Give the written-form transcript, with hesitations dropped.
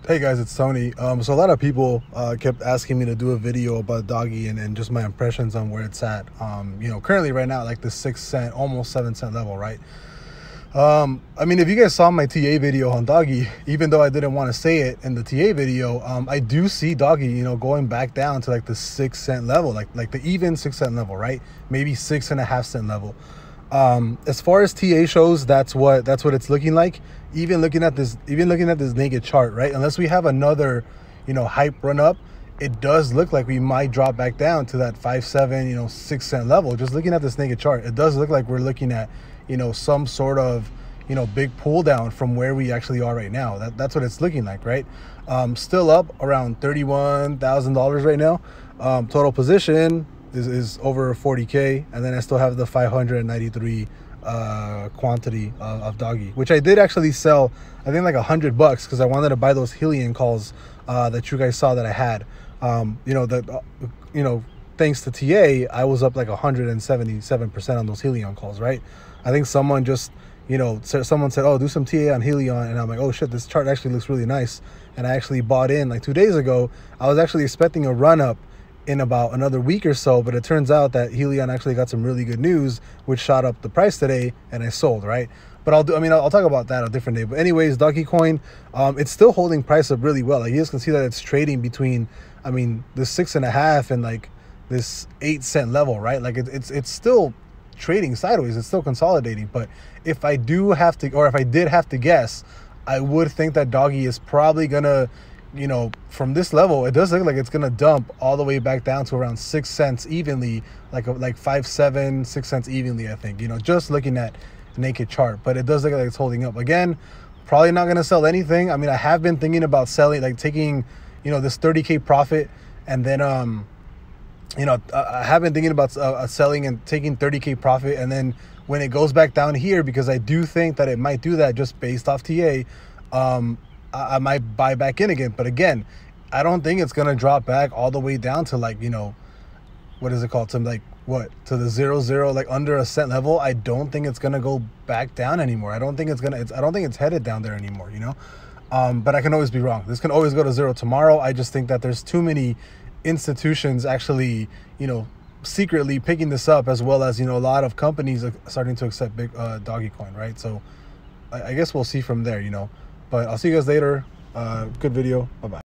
Hey guys, it's Tony. So a lot of people kept asking me to do a video about Doggy and just my impressions on where it's at. Currently right now, like the 6 cent, almost 7 cent level, right? I mean, if you guys saw my TA video on Doggy, even though I didn't want to say it in the TA video, I do see Doggy, going back down to like the 6 cent level, like the even 6 cent level, right? Maybe 6.5 cent level. As far as TA shows, that's what it's looking like. Even looking at this naked chart, right? Unless we have another, hype run up, it does look like we might drop back down to that 5.7, 6 cent level. Just looking at this naked chart, it does look like we're looking at, some sort of, big pull down from where we actually are right now. That's what it's looking like, right? Still up around $31,000 right now. Total position is over 40K, and then I still have the 593 quantity of Doggy, which I did actually sell, I think like $100 because I wanted to buy those Helion calls that you guys saw that I had. Thanks to TA, I was up like 177% on those Helion calls, right? I think someone just, someone said, oh, do some TA on Helion, and I'm like, oh shit, this chart actually looks really nice. And I actually bought in like 2 days ago. I was actually expecting a run up in about another week or so, but it turns out that Helion actually got some really good news, which shot up the price today, and I sold, right? But I'll talk about that a different day. But anyways, DogeCoin, it's still holding price up really well. Like, you guys can see that it's trading between, this 6.5 and like this 8 cent level, right? Like it's still trading sideways. It's still consolidating. But if I did have to guess, I would think that Doggy is probably gonna, from this level, it does look like it's gonna dump all the way back down to around 6 cents evenly, like 5.7, 6 cents evenly, I think, just looking at naked chart. But it does look like it's holding up. Again, probably not gonna sell anything. I have been thinking about selling, like taking, this 30K profit, and then I have been thinking about selling and taking 30K profit, and then when it goes back down here, because I do think that it might do that just based off TA, I might buy back in again. But again, I don't think it's gonna drop back all the way down to like, what is it called, to like to the 0.0, like under a cent level. I don't think it's gonna go back down anymore. I don't think it's headed down there anymore, but I can always be wrong. This can always go to zero tomorrow. I just think that there's too many institutions actually, secretly picking this up, as well as, a lot of companies are starting to accept big DogeCoin, right? So I guess we'll see from there, but I'll see you guys later. Good video. Bye-bye.